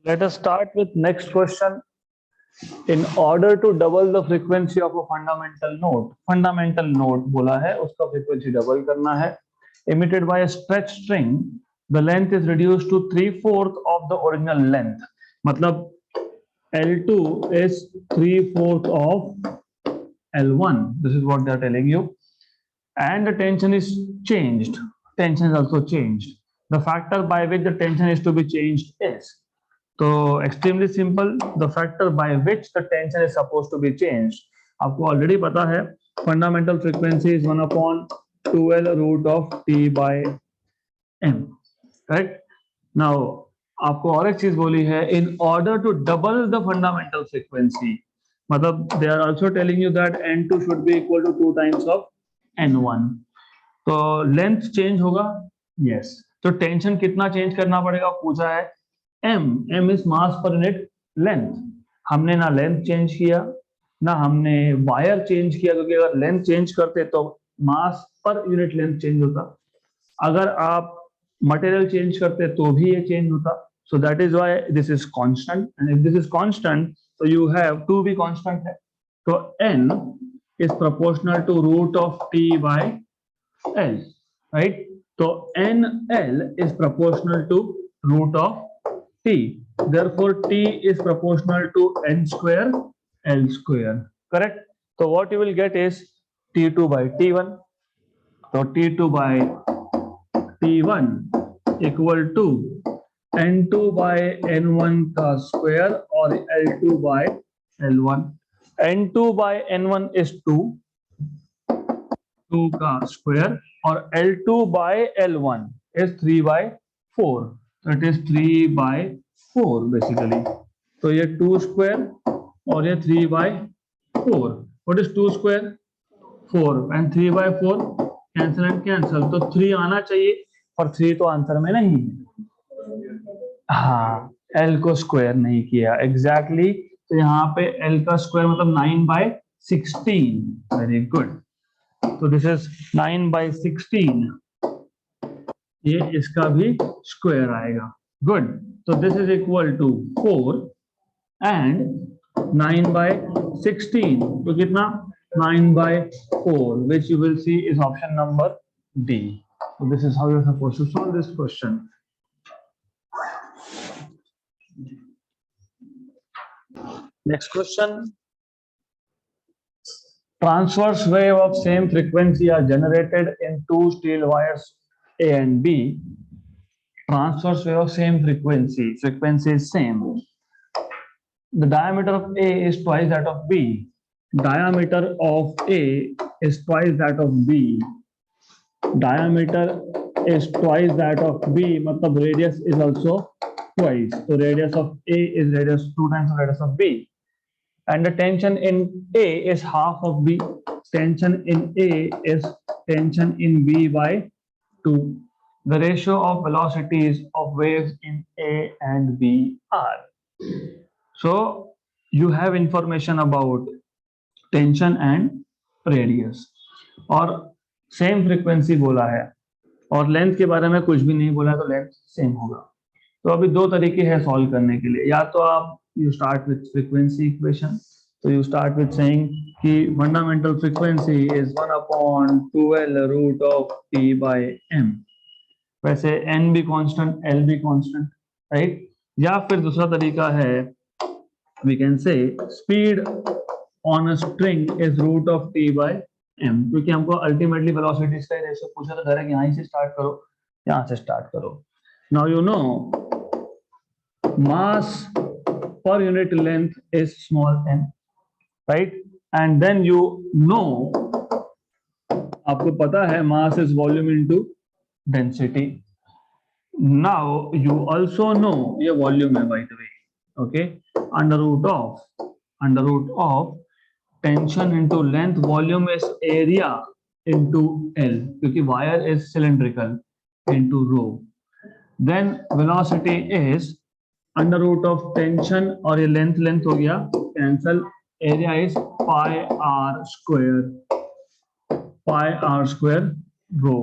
Let us start with next question. In order to double the frequency of a fundamental node बोला है उसका frequency double करना है. Emitted by a stretch string, the length is reduced to 3/4 of the original length. मतलब L2 is 3/4 of L1. This is what they are telling you. And the tension is changed. Tension is also changed. The factor by which the tension is to be changed is. तो extremely simple, the factor by which the tension is supposed to be changed. आपको already पता है fundamental frequency is 1/2L root of T by M. Correct? Now आपको और एक चीज बोली है in order to double the fundamental frequency, मतलब they are also telling you that N2 should be equal to 2 times of N1. तो length change होगा, yes. तो टेंशन कितना चेंज करना पड़ेगा पूछा है. m is mass per unit length. हमने ना लेंथ चेंज किया ना हमने वायर चेंज किया, क्योंकि अगर लेंथ चेंज करते तो मास पर यूनिट लेंथ चेंज होता. अगर आप मटेरियल चेंज करते तो भी ये चेंज होता. सो that is why this is constant, and if this is constant तो यू हैव टू भी कांस्टेंट है. तो n is proportional to root of t by l, right? तो nl is proportional to root of t. Therefore, t is proportional to n square l square. Correct? So what you will get is t2 by t1. So t2 by t1 equal to n2 by n1 का square और l2 by l1. n2 by n1 is 2 का square और l2 by l1 is 3 by 4. So it is 3 by 4 basically. तो ये 2 square और ये 3 by 4. What is 2 square? 4 and 3 by 4 cancel and cancel. तो 3 आना चाहिए और 3 तो आंसर में नहीं है. हाँ, L को स्क्वायर नहीं किया एग्जैक्टली. तो यहाँ पे L का स्क्वायर मतलब 9 by 16. Very good. तो दिस इज 9 by 16. ये इसका भी स्क्वायर आएगा. गुड. तो this is equal to 4 and 9 by 16. तो कितना? 9 by 4, which you will see is option number D. So this is how you are supposed to solve this question. Next question. Transverse wave of same frequency are generated in two steel wires A and B. Transverse wave of same frequency. Frequency is same. The diameter of A is twice that of B. Diameter of A is twice that of B. Diameter is twice that of B. मतलब radius is also twice. So radius of A is radius 2 times the radius of B. And the tension in A is half of B. Tension in A is tension in B by 2. The ratio of velocities of waves in A and B are. So you have information about tension and radius. और same frequency बोला है और length के बारे में कुछ भी नहीं बोला, तो लेंथ सेम होगा. तो अभी दो तरीके हैं सॉल्व करने के लिए. या तो आप you start with frequency equation. So you start with saying कि fundamental frequency is 1/2L root of T by M. वैसे N भी constant, L भी constant, right? या फिर दूसरा तरीका है we can say speed on a string is root of T by M. क्योंकि हमको ultimately velocities का रेशियो पूछा तो डायरेक्ट यहाँ से स्टार्ट करो, यहाँ से स्टार्ट करो. Now you know mass per unit length is small n, right? And then you know, आपको पता है mass is volume into density. Now you also know ये volume है by the way, okay? Under root of tension into length, volume is area into L, क्योंकि wire is cylindrical, into rho. Then velocity is under root of tension और ये length हो गया cancel. Area is pi R square rho.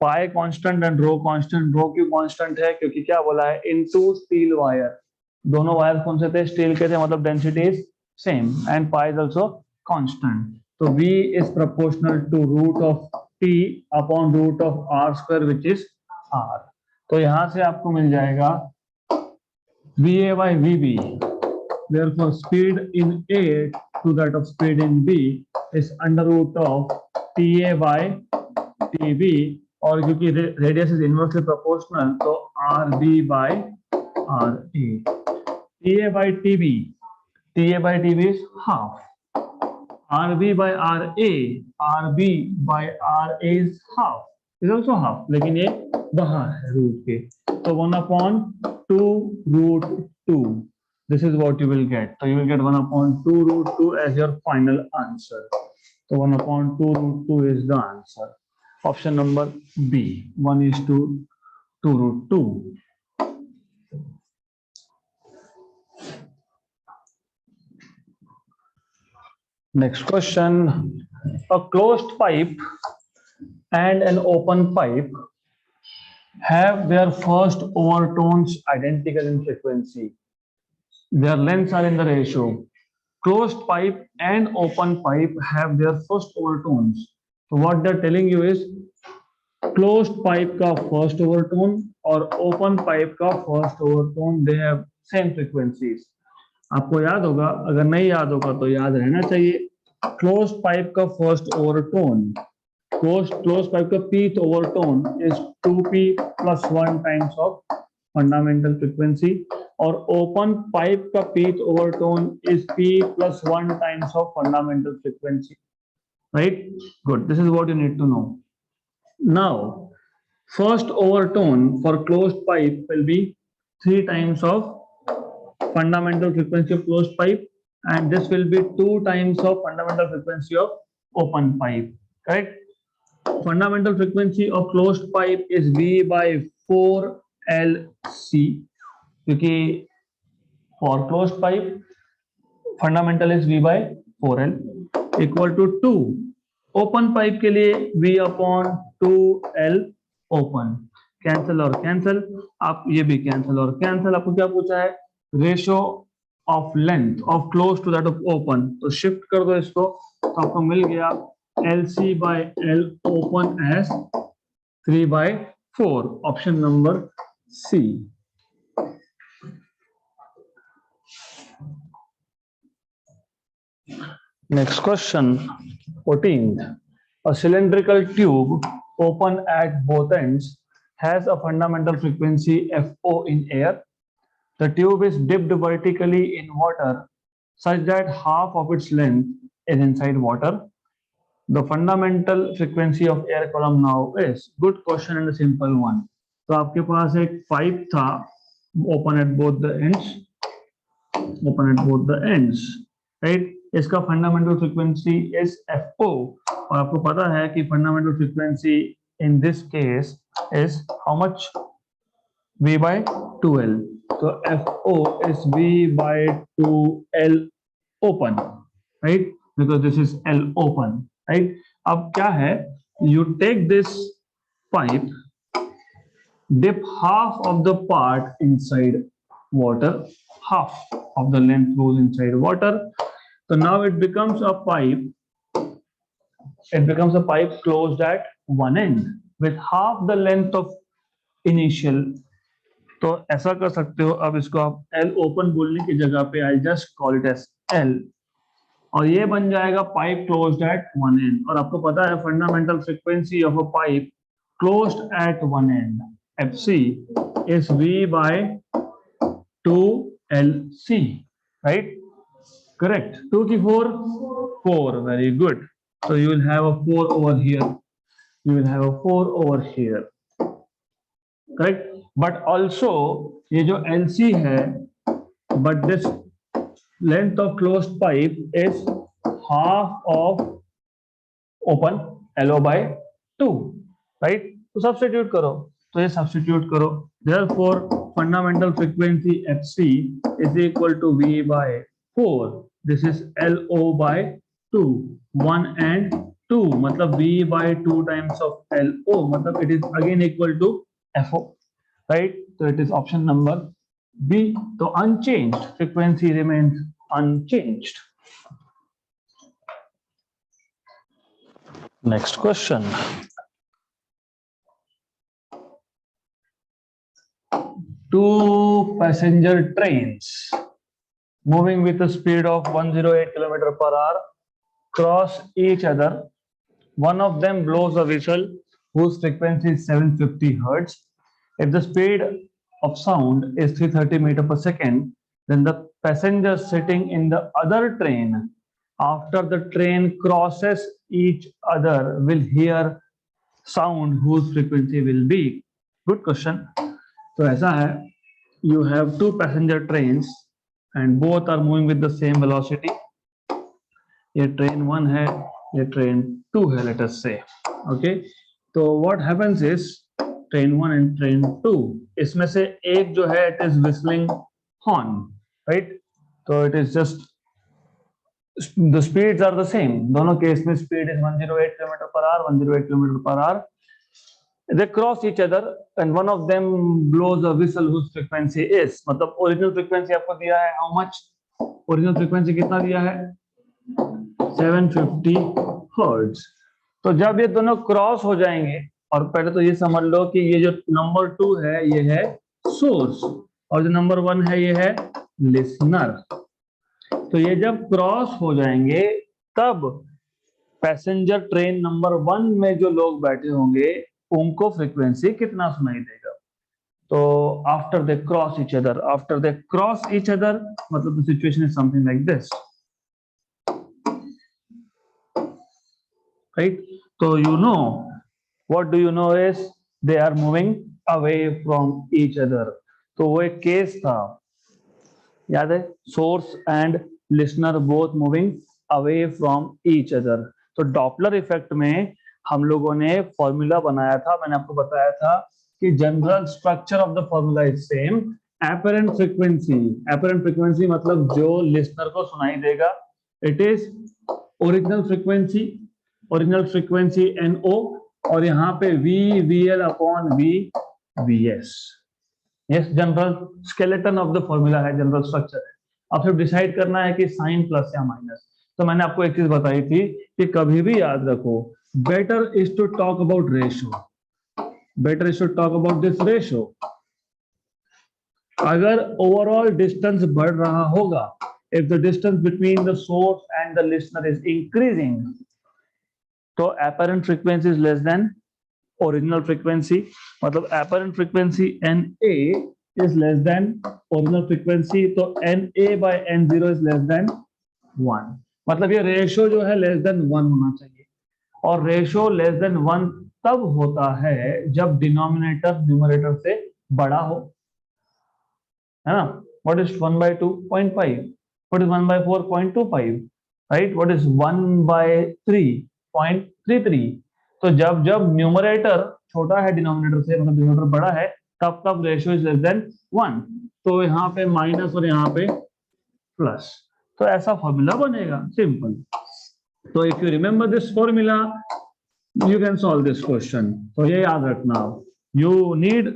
Pi constant and rho constant. Rho क्यों constant है? क्योंकि क्या बोला है, इनटू स्टील वायर। दोनों वायर कौन से थे? स्टील के थे, मतलब density is same and pi is also constant. तो V is proportional to root of T upon root of R square which is R। तो यहां से आपको मिल जाएगा VA by VB। Therefore, speed in A to that of speed in B is under root of TA by TB, और क्योंकि radius is inversely proportional तो RB by RA। TA by TB is half। RB by RA is half, is also half, लेकिन ये बाहर है root के, तो 1/2 root 2। This is what you will get. So you will get 1/2 root 2 as your final answer. So 1/2 root 2 is the answer. Option number B, 1:2 root 2. Next question. A closed pipe and an open pipe have their first overtones identical in frequency. Their lengths are in the ratio. Closed pipe and open pipe have their first overtones. So what they're telling you is closed pipe का first overtone और open pipe का first overtone, they have same frequencies. आपको याद होगा, अगर नहीं याद होगा तो याद रहना चाहिए। क्लोज्ड पाइप का फर्स्ट ओवरटोन, क्लोज पाइप का pth overtone is 2p + 1 times of fundamental frequency, और ओपन पाइप का pth overtone is p + 1 times of fundamental frequency. Right, good, this is what you need to know. Now first overtone for closed pipe will be 3 times of fundamental frequency of closed pipe, and this will be 2 times of fundamental frequency of open pipe. Correct? Fundamental frequency of closed pipe is V by 4LC, क्योंकि for closed pipe fundamental is V by 4L equal to 2। open pipe के लिए V upon 2L open। Cancel और cancel, आप ये भी cancel और cancel. आपको क्या पूछा है? Ratio of length of close to that of open, तो शिफ्ट कर दो इसको, तो आपको मिल गया LC by L open as 3/4। Option number C। Next question 14th। A cylindrical tube open at both ends has a fundamental frequency FO in air. The tube is dipped vertically in water such that half of its length is inside water. The fundamental frequency of air column now is। Good question and a simple one। तो आपके पास एक pipe था open at both the ends, right? इसका fundamental frequency is FO, और आपको पता है कि fundamental frequency in this case is how much? V by 2L। So FO is V by 2L open, right? Because this is L open, right? अब क्या है? You take this pipe, dip half of the part inside water, half of the length goes inside water. So now it becomes a pipe. It becomes a pipe closed at one end with half the length of initial। तो ऐसा कर सकते हो, अब इसको आप L open बोलने की जगह पे I just call it as L, और ये बन जाएगा pipe closed at one end. और आपको पता है fundamental frequency of a pipe closed at one end FC is V by 2LC, right? Correct। 2 की 4, 4, very good। So you will have a 4 over here, you will have a 4 over here, correct? But also ये जो LC है, but this length of closed pipe is half of open LO by 2, right? तो substitute करो, तो ये substitute करो। Therefore fundamental frequency FC is equal to V by 4। This is LO by 2, 1 and 2 मतलब v by 2 times of LO मतलब it is again equal to FO, right? So it is option number B. तो unchanged, frequency remains unchanged. Next question. Two passenger trains moving with a speed of 108 km per hour cross each other. One of them blows a whistle whose frequency is 750 Hertz. If the speed of sound is 330 meter per second, then the passenger sitting in the other train, after the train crosses each other, will hear sound whose frequency will be. Good question. तो ऐसा है, you have two passenger trains and both are moving with the same velocity. ये train 1 है, ये train 2 है, let us say. Okay, तो what happens is train 1 and train 2, इसमें से एक जो है it is whistling horn, right? तो it is just the speeds are the same. दोनों केस में speed is 108 km per hour, 108 km per hour. They cross each other and one of them blows a whistle whose frequency is, मतलब original frequency आपको दिया है how much? Original frequency कितना दिया है? 750 Hertz. तो जब ये दोनों क्रॉस हो जाएंगे, और पहले तो ये समझ लो कि ये जो नंबर 2 है ये है सोर्स और जो नंबर 1 है ये है लिसनर. तो ये जब क्रॉस हो जाएंगे तब पैसेंजर ट्रेन नंबर 1 में जो लोग बैठे होंगे उनको फ्रीक्वेंसी कितना सुनाई देगा. तो after they cross each other, after they cross each other मतलब the situation is something like this, right? तो you know what do you know is they are moving away from each other. तो वो एक case था, याद है, source and listener both moving away from each other. तो Doppler effect में हम लोगों ने फॉर्मूला बनाया था, मैंने आपको बताया था कि general structure of the formula is same. Apparent frequency, apparent frequency मतलब जो लिसनर को सुनाई देगा, it is original frequency, original frequency NO, और यहाँ पे VL upon VS. Yes, general skeleton of the formula है, जनरल स्ट्रक्चर है. अब सिर्फ डिसाइड करना है कि साइन प्लस या माइनस. तो मैंने आपको एक चीज बताई थी कि कभी भी याद रखो, better is to talk about ratio, better is to talk about this ratio. अगर ओवरऑल डिस्टेंस बढ़ रहा होगा, if the distance between the source and the listener is increasing, तो apparent frequency is less than original frequency. मतलब apparent frequency NA is less than original frequency, तो NA by N0 is less than 1. मतलब ये ratio जो है less than 1 होना चाहिए. और रेशो less than 1 तब होता है जब डिनोमिनेटर न्यूमरेटर से बड़ा हो, है ना? What is 1 by 2? 0.5. What is 1 by 4? 0.25. Right? What is 1 by 3? 0.33. तो जब जब न्यूमरेटर छोटा है डिनोमिनेटर से, मतलब डिनोमिनेटर बड़ा है, तब तब रेशियो इज लेस देन 1. तो यहाँ पे माइनस और यहाँ पे प्लस. तो ऐसा फॉर्मूला बनेगा, सिंपल. तो if you remember this formula you can solve this question. तो ये याद रखना, you need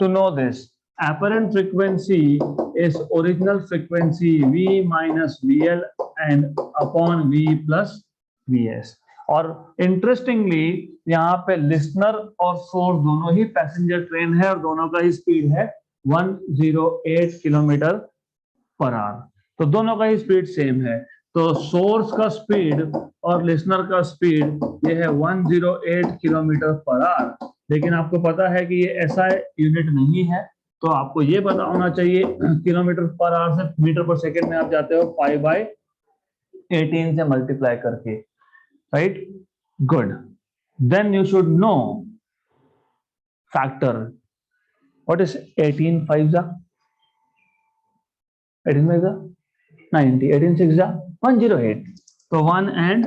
to know this. Apparent frequency is original frequency V minus VL and upon V plus VS. और interestingly यहाँ पे listener और source दोनों ही passenger train है और दोनों का ही स्पीड है 108 किलोमीटर पर आवर. तो दोनों का ही स्पीड सेम है. तो सोर्स का स्पीड और लिसनर का स्पीड ये है 108 किलोमीटर पर आवर. लेकिन आपको पता है कि ये SI यूनिट नहीं है, तो आपको ये पता होना चाहिए किलोमीटर पर आवर से मीटर पर सेकेंड में आप जाते हो 5/18 से मल्टीप्लाई करके, right? Good. Then you should know factor. What is 18 5 जा 18 5 जा 90, 18 6 जा 108. So 1 and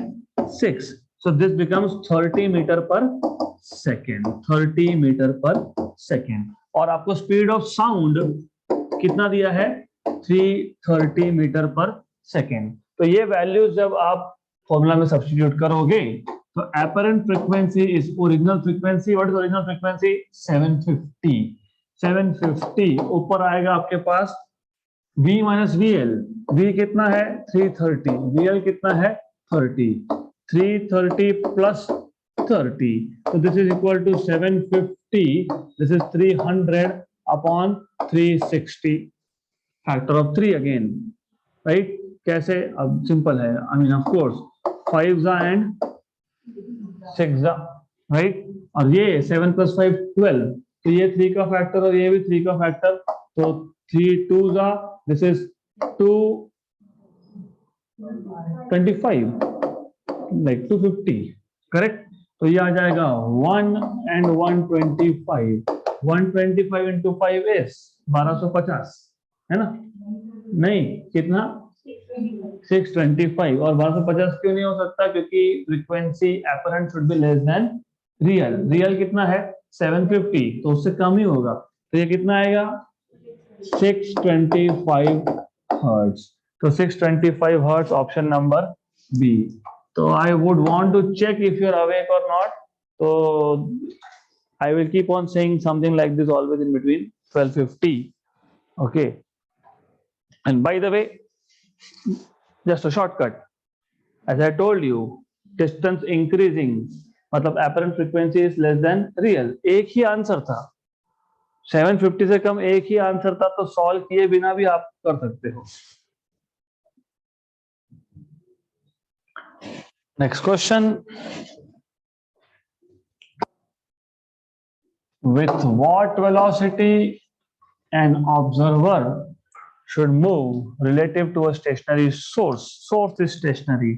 6. So this becomes 30 meter per second. 30 meter per second. और आपको स्पीड ऑफ साउंड कितना दिया है? 330 मीटर पर सेकेंड. तो ये वैल्यूज जब आप फॉर्मूला में सब्स्टिट्यूट करोगे So apparent frequency is original frequency. What is original frequency? 750. 750 ऊपर आएगा आपके पास V minus VL. V कितना है? 330. VL कितना है? 30. 330 plus 30. So this is equal to 750. This is 300 upon 360. Factor of 3 again. Right? कैसे? अब simple है. I mean of course 5 and 6 right, और ये 7 + 5 12, तो ये 3 का फैक्टर और ये भी 3 का फैक्टर, तो 3 2 दिस इज 225 लाइक 250 करेक्ट। तो ये आ जाएगा 1 and 125, 125 into 5 is 1250 है ना? नहीं, कितना? 625। और 1250 क्यों नहीं हो सकता? क्योंकि frequency apparent should be less than real. Real कितना है? 750, तो उससे कम ही होगा, तो ये कितना आएगा? 625 हर्ट्ज। तो 625 हर्ट्ज ऑप्शन नंबर बी। तो I would want to check if you are awake और नॉट, तो I will keep on saying something like this always in between 1250, okay. And by the way, just a shortcut, as I told you, distance increasing मतलब apparent frequency is less than real। एक ही answer था, 750 से कम एक ही answer था, तो solve किए बिना भी आप कर सकते हो। Next question, with what velocity an observer should move relative to a stationary source? Source is stationary.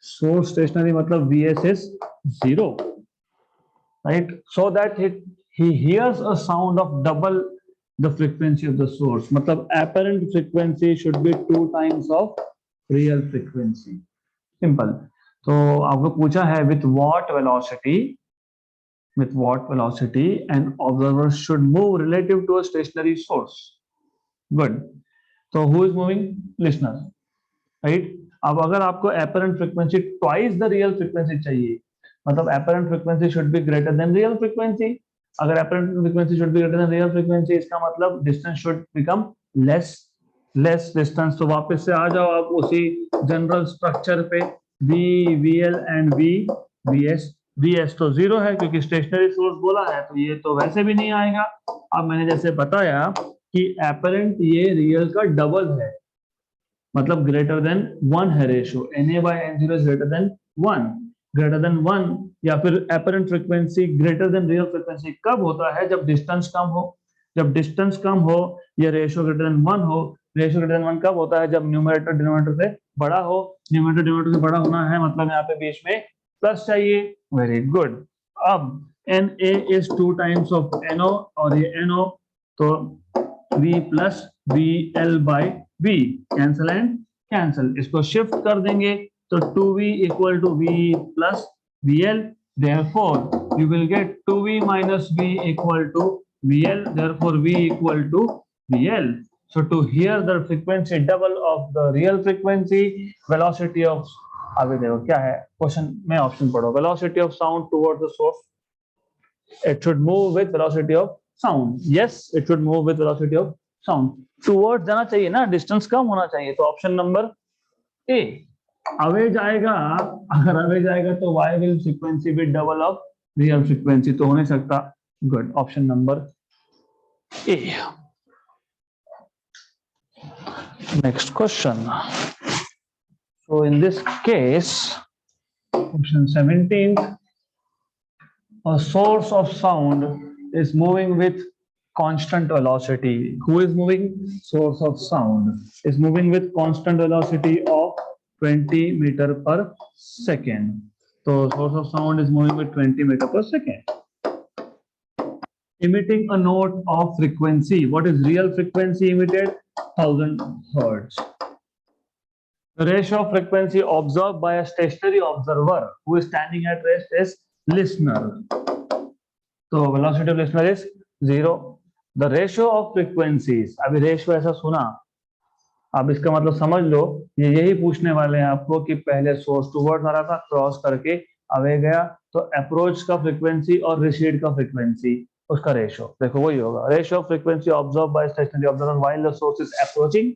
Source stationary मतलब Vs is 0, right? So that he hears a sound of double the frequency of the source. मतलब apparent frequency should be 2 times of real frequency. Simple. तो आपको पूछा है with what velocity an observer should move relative to a stationary source. Good. तो who is moving? Listener, right? अब अगर आपको apparent frequency twice the real frequency चाहिए, मतलब apparent frequency should be greater than real frequency। अगर apparent frequency should be greater than real frequency, इसका मतलब distance should become less distance। तो वापस से आ जाओ आप उसी जनरल स्ट्रक्चर पे, V, VL and VS। VS तो 0 है क्योंकि स्टेशनरी सोर्स बोला है, तो ये तो वैसे भी नहीं आएगा। अब मैंने जैसे बताया कि एपरेंट ये रियल का डबल है, मतलब ग्रेटर देन 1 है ratio, Na/N0 is greater than 1, greater than 1। या फिर apparent frequency greater than real frequency कब होता है? जब डिस्टेंस कम हो। जब डिस्टेंस कम हो या रेशियो ग्रेटर देन 1 हो। रेशियो ग्रेटर देन 1 कब होता है? जब न्यूमरेटर डिनोमिनेटर से बड़ा हो। न्यूमरेटर डिनोमिनेटर से बड़ा होना है मतलब यहाँ पे बीच में प्लस चाहिए। Very good. अब Na is 2 times of No और ये No, तो V plus VL/V, cancel and cancel, इसको शिफ्ट कर देंगे तो 2V equal to V plus VL, therefore you will get 2V minus V equal to VL, therefore V equal to VL। So to hear the frequency double of the real frequency, velocity of, अभी देखो क्या है question में, option पढ़ो। velocity of sound towards the source, it should move with velocity of sound। yes, it should move with velocity of sound। towards जाना चाहिए ना, distance कम होना चाहिए, तो ऑप्शन नंबर ए। अवे जाएगा, अगर अवे जाएगा तो y will frequency be double of real frequency, तो हो नहीं सकता। Good, option number A. Next question, so in this case question 17, a source of sound is moving with constant velocity। who is moving? Source of sound is moving with constant velocity of 20 meter per second। so source of sound is moving with 20 meter per second, emitting a note of frequency। what is real frequency emitted? 1000 hertz। the ratio of frequency observed by a stationary observer who is standing at rest is listener। तो velocity of listener is 0। the ratio of frequencies, अभी ratio ऐसा सुना, अब इसका मतलब समझ लो, ये यही पूछने वाले हैं आपको कि पहले सोर्स टूवर्ड्स आ रहा था, क्रॉस करके अवे गया, तो अप्रोच का फ्रीक्वेंसी और रिसीड का फ्रीक्वेंसी उसका रेशियो देखो वही होगा, ratio of frequency observe by stationary observer while the source is approaching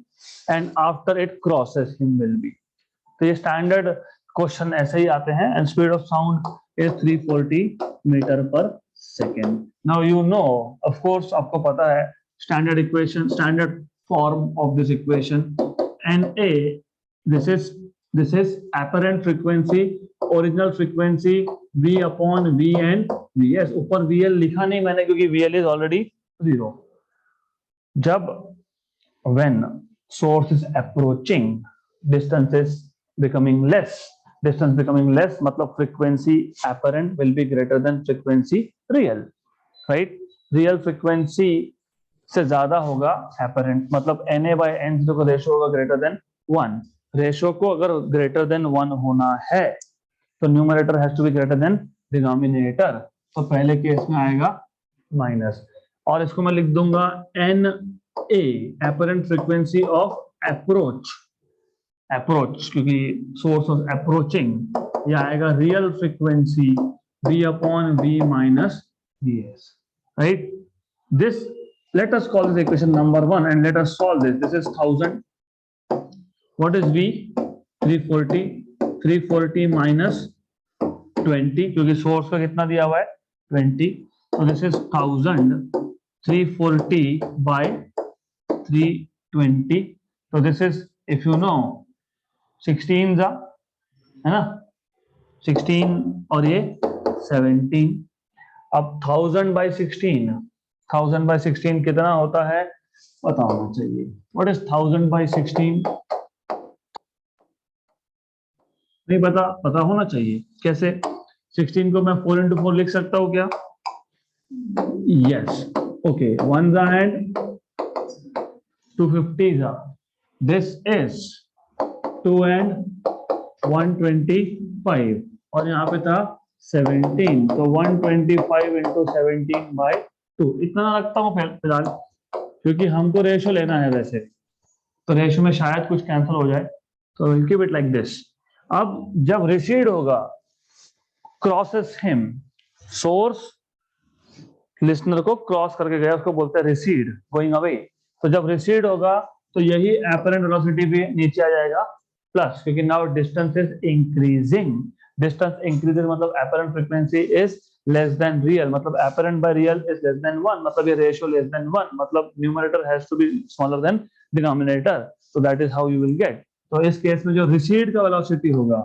and after it crosses him will be. तो ये स्टैंडर्ड क्वेश्चन ऐसे ही आते हैं। And speed of sound is 340 metre per second. Now you know, of course आपको पता है standard equation, standard form of this equation, NA, this is apparent frequency, original frequency V upon V and VS। ऊपर VL लिखा नहीं मैंने क्योंकि VL is already 0। जब when source is approaching, distance is becoming less, distance becoming less मतलब frequency apparent will be greater than frequency real, right? real frequency से ज्यादा होगा apparent, मतलब Na by N0 का रेशियो होगा greater than 1। रेशियो को अगर greater than 1 होना है तो numerator has to be greater than denominator, तो पहले केस में आएगा माइनस, और इसको मैं लिख दूंगा NA apparent frequency of approach, approach क्योंकि सोर्स ऑफ अप्रोचिंग, ये आएगा real frequency V upon V minus VS, right? This, let us call this equation number 1 and let us solve this. This is 1000. What is V? 340, 340 minus 20 क्योंकि source का कितना दिया हुआ है 20, तो दिस इज 1000, 340 by 320, तो this is if you know 16 है ना, 16 और ये 17। अब 1000 by 16, 1000 by 16 कितना होता है पता होना चाहिए। What is 1000 by 16? नहीं पता, पता होना चाहिए। कैसे? 16 को मैं 4 into 4 लिख सकता हूँ क्या? Yes, okay, 1 and 250 this is 2 and 125 और यहाँ पे था 17, तो 125 into 17 by 2 इतना रखता हूँ फिलहाल, क्योंकि हमको रेशियो लेना है वैसे, तो रेशियो में शायद कुछ कैंसिल हो जाए, तो will keep it like this. अब जब रिसीड होगा, क्रॉसेस हिम, सोर्स लिसनर को क्रॉस करके गया, उसको बोलते हैं रिसीड, गोइंग अवे। तो जब रिसीड होगा तो यही एपरेंट वेलोसिटी भी नीचे आ जाएगा प्लस, क्योंकि now distance is increasing, distance increasing मतलब apparent frequency is less than real, मतलब apparent by real is less than 1, मतलब ये रेशियो लेस देन 1, मतलब numerator has to be smaller than denominator, so that is how you will get. तो इस case में जो recede का velocity होगा,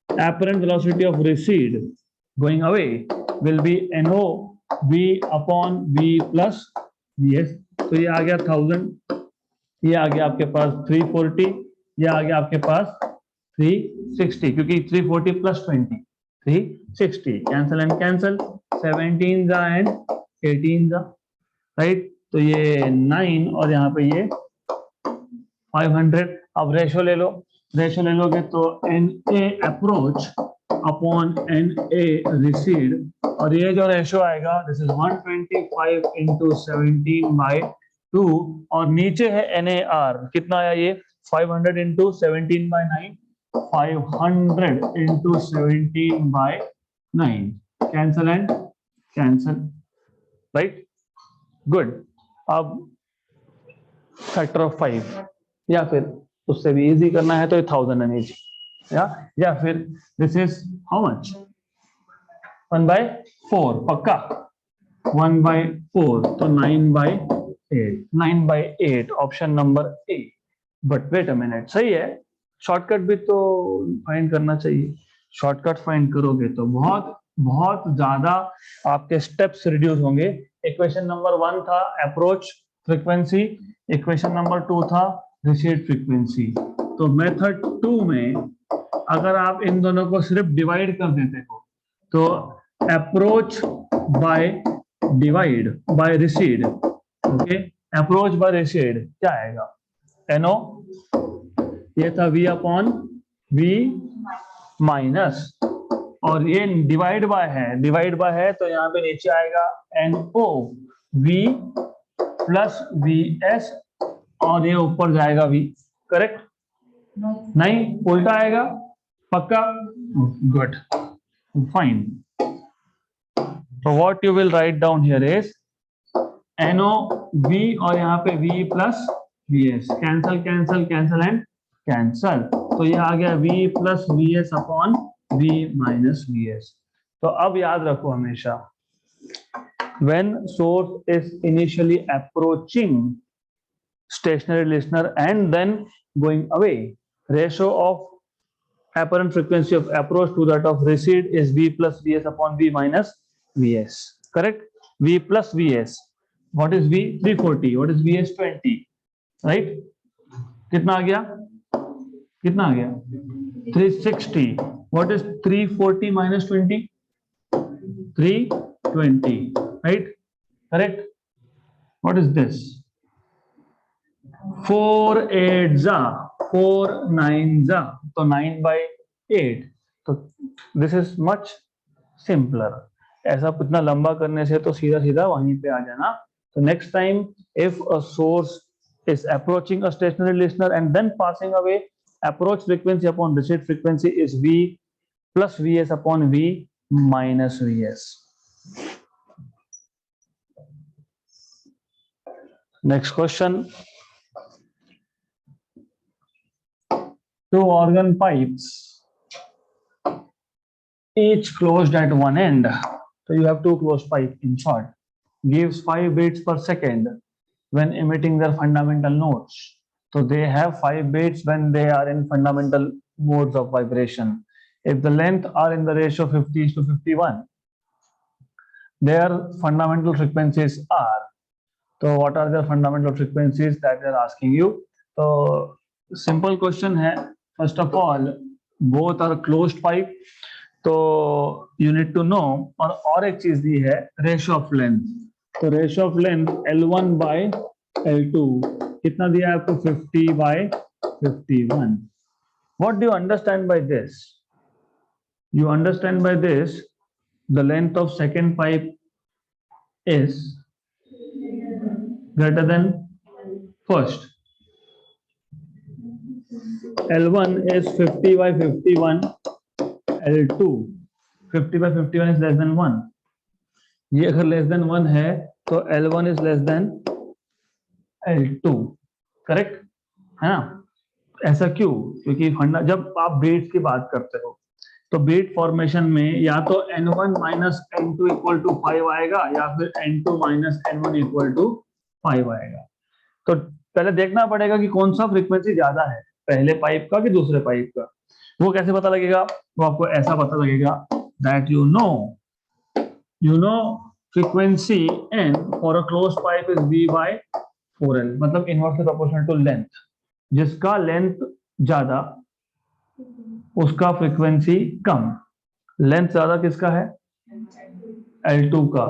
apparent velocity of recede going away will be NO V upon V plus VS। तो ये आ गया 1000, ये आ गया आपके पास 340, ये आ गया आपके पास 360, क्योंकि 340 plus 20 360, cancel and cancel, 17 and 18 right, तो ये 9 और यहाँ पे ये 500। अब रेशियो ले लो, रेशियो ले लोगे तो NA approach upon NA recede, और ये जो रेशियो आएगा दिस इज 125 into 17 by 2, और नीचे है NAR, कितना आया ये 500 into 17 by 9, 500 into 17 by 9, cancel and cancel, right, good. अब फैक्टर ऑफ 5, या फिर उससे भी इजी करना है तो 1000 एन इजी, या फिर दिस इज हाउ मच 1/4, पक्का 1/4, तो 9/8, 9/8 option number A. But wait a minute, सही है, शॉर्टकट भी तो फाइंड करना चाहिए। शॉर्टकट फाइंड करोगे तो बहुत बहुत ज्यादा आपके स्टेप्स रिड्यूस होंगे। इक्वेशन नंबर 1 था अप्रोच फ्रीक्वेंसी, इक्वेशन नंबर 2 था रिसीड फ्रीक्वेंसी। तो मेथड 2 में अगर आप इन दोनों को सिर्फ डिवाइड कर देते हो तो approach by divide by recede, okay, approach by recede क्या आएगा, NO, ये था V अपॉन V माइनस, और ये डिवाइड बाय है, डिवाइड बाय है तो यहाँ पे नीचे आएगा NO V प्लस VS, और ये ऊपर जाएगा V, करेक्ट? नहीं, उल्टा आएगा, पक्का? Good. Fine. So what you will write down here is NOV और यहाँ पे V plus VS. Cancel cancel cancel and cancel. तो ये आ गया V plus VS upon V minus VS. तो अब याद रखो हमेशा, when source is initially approaching stationary listener and then going away, ratio of apparent frequency of approach to that of recede is V plus VS upon V minus VS. Correct? V plus VS. What is V? 340. What is VS? 20. Right? कितना आ गया? कितना आ गया? 360. What is 340 minus 20? 320. Right? Correct? What is this? 4 8 जा 4 9 जा, तो 9 by 8. तो this is much simpler. ऐसा इतना लंबा करने से तो सीधा सीधा वहीं पे आ जाना. तो next time if a source is approaching a stationary listener and then passing away, approach frequency upon recede frequency is V plus Vs upon V minus Vs. Next question. Two organ pipes, each closed at one end. So you have two closed pipes in short. Gives 5 beats per second when emitting their fundamental notes. So they have 5 beats when they are in fundamental modes of vibration. If the length are in the ratio 50:51, their fundamental frequencies are. So what are their fundamental frequencies that they are asking you? So simple question है. First of all, both are closed pipe. तो you need to know. और एक चीज दी है ratio of length. तो ratio of length L1 by L2 कितना दिया है आपको? 50/51. What do you understand by this? You understand by this the length of second pipe is greater than first. L1 is 50/51. L2 50/51 is less than 1. ये अगर less than 1 है तो L1 is less than L2. Correct है ना? ऐसा क्यों? क्योंकि जब आप बीट्स की बात करते हो तो बीट फॉर्मेशन में या तो N1 minus N2 equal to 5 आएगा या फिर N2 minus N1 equal to 5 आएगा. तो पहले देखना पड़ेगा कि कौन सा फ्रीक्वेंसी ज्यादा है, पहले पाइप का कि दूसरे पाइप का. वो कैसे पता लगेगा? वो आपको ऐसा पता लगेगा that you know frequency n for a closed pipe is V by 4L. मतलब inversely proportional to length. जिसका लेंथ ज्यादा उसका फ्रीक्वेंसी कम. लेंथ ज्यादा किसका है? L2 का.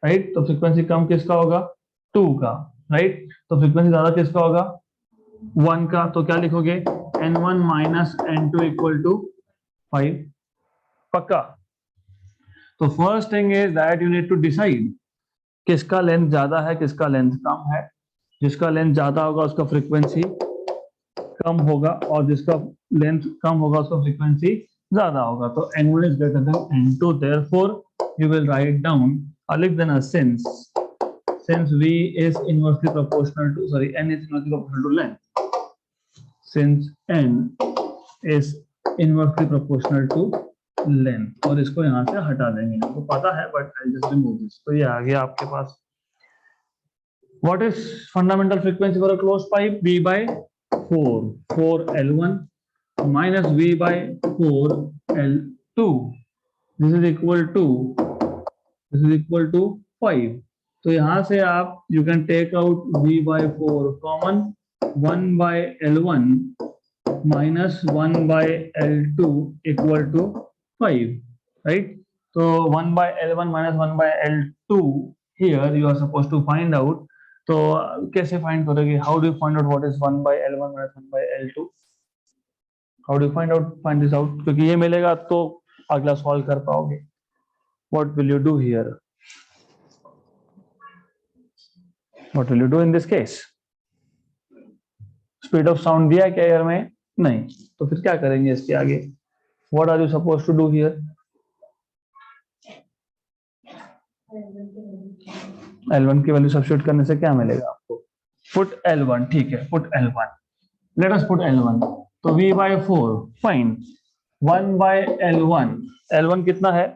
राइट? तो फ्रीक्वेंसी कम किसका होगा? 2 का. राइट? तो फ्रीक्वेंसी ज्यादा किसका होगा? 1 का. तो क्या लिखोगे? N1 minus N2 equal to 5. पक्का? तो first thing is that you need to decide किसका लेंथ ज्यादा है, किसका लेंथ कम है. जिसका लेंथ ज्यादा होगा उसका फ्रीक्वेंसी कम होगा और जिसका लेंथ कम होगा उसका फ्रीक्वेंसी ज्यादा होगा. तो N1 is greater than N2. therefore you will write down or लिख देना since V is inversely proportional to n is inversely proportional to length, since n is inversely proportional to length. और इसको यहाँ से हटा देंगे, आपको पता है but I just remove this. तो ये आ गया आपके पास. What is fundamental frequency for a closed pipe? V by 4 L1 minus V by 4 L2. This is equal to 5. तो यहाँ से आप you can take out V by 4 common. 1 by L1 minus 1 by L2 equal to 5. Right? So 1 by L1 minus 1 by L2 here you are supposed to find out. तो कैसे find करोगे? How do you find out what is 1 by L1 minus 1 by L2? How do you find this out? क्योंकि ये मिलेगा तो अगला solve कर पाओगे. What will you do here? What will you do in this case? Speed of sound दिया क्या air में? नहीं. तो फिर क्या करेंगे इसके आगे? What are you supposed to do here? L1 की वैल्यू सब्स्टिट्यूट करने से क्या मिलेगा आपको? पुट L1, ठीक है, put L1. Let us put L1. तो V by 4, fine. 1 by L1. L1 कितना है?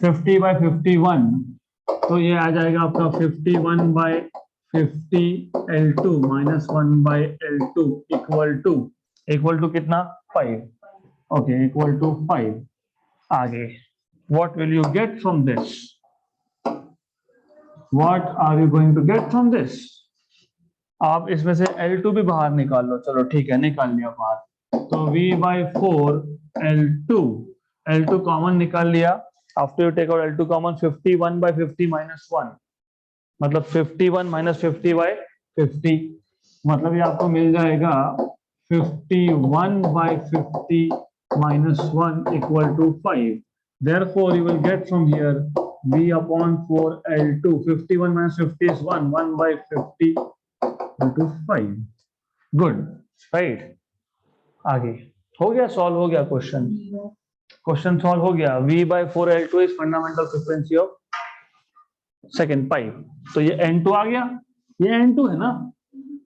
50 by 51. तो ये आ जाएगा आपका 51 by 50 L2 minus 1 by L2 equal to कितना? 5. Okay, equal to 5. आगे what will you get from this? What are you going to get from this? आप इसमें से L2 भी बाहर निकाल लो. चलो ठीक है, निकाल लिया बाहर. तो V by 4 L2 कॉमन निकाल लिया. After you take out L2 common, 51 by 50 minus 1, मतलब 51 minus 50 by 50, मतलब ये आपको मिल जाएगा 51 by 50 minus 1 equal to 5. Therefore, you will get from here V upon 4 L2. 51 minus 50 is 1. 1 by 50 equal to 5. Good, right? आगे हो गया, सॉल्व हो गया क्वेश्चन. क्वेश्चन सॉल्व हो गया. V by 4 L2 is fundamental frequency of second pipe. तो ये N2 आ गया. ये N2 है ना?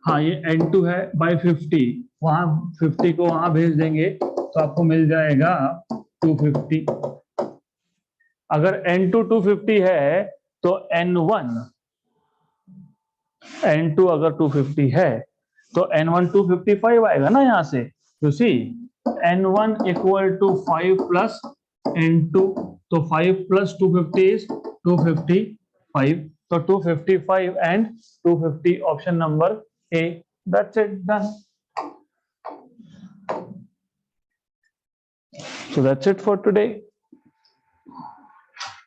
हाँ, ये N2 है by 50. वहां 50 को वहां भेज देंगे तो आपको मिल जाएगा 250. अगर N2 250 है तो N2 अगर 250 है तो N1 255 आएगा ना यहाँ से. You see N1 equal to 5 plus N2. तो 5 प्लस 250 इज 255. तो 255 and 250, option number A. That's it, done. So that's it for today.